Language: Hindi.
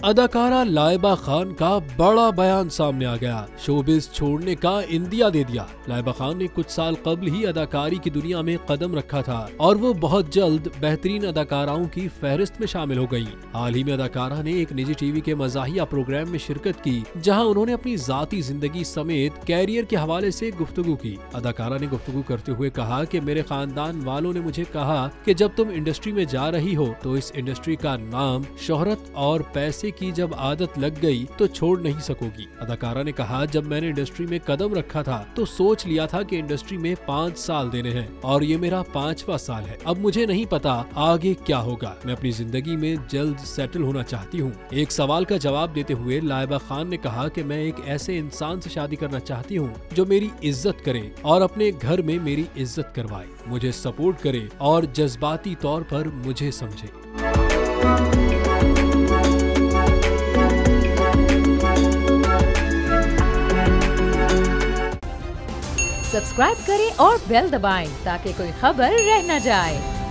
अदाकारा लाइबा खान का बड़ा बयान सामने आ गया। शोबिज छोड़ने का इंदिया दे दिया। लाइबा खान ने कुछ साल कबल ही अदाकारी की दुनिया में कदम रखा था और वो बहुत जल्द बेहतरीन अदाकाराओं की फहरिस्त में शामिल हो गयी। हाल ही में अदाकारा ने एक निजी टीवी के मज़ाहिया प्रोग्राम में शिरकत की, जहां उन्होंने अपनी जाती जिंदगी समेत कैरियर के हवाले से गुफ्तगू की। अदाकारा ने गुफ्तगू करते हुए कहा कि मेरे खानदान वालों ने मुझे कहा कि जब तुम इंडस्ट्री में जा रही हो तो इस इंडस्ट्री का नाम, शोहरत और पैसे की जब आदत लग गई तो छोड़ नहीं सकोगी। अदाकारा ने कहा, जब मैंने इंडस्ट्री में कदम रखा था तो सोच लिया था कि इंडस्ट्री में 5 साल देने हैं और ये मेरा 5वां साल है। अब मुझे नहीं पता आगे क्या होगा। मैं अपनी जिंदगी में जल्द सेटल होना चाहती हूँ। एक सवाल का जवाब देते हुए लाइबा खान ने कहा कि मैं एक ऐसे इंसान से शादी करना चाहती हूँ जो मेरी इज्जत करे और अपने घर में मेरी इज्जत करवाए, मुझे सपोर्ट करे और जज्बाती तौर पर मुझे समझे। सब्सक्राइब करें और बेल दबाएं ताकि कोई खबर रह न जाए।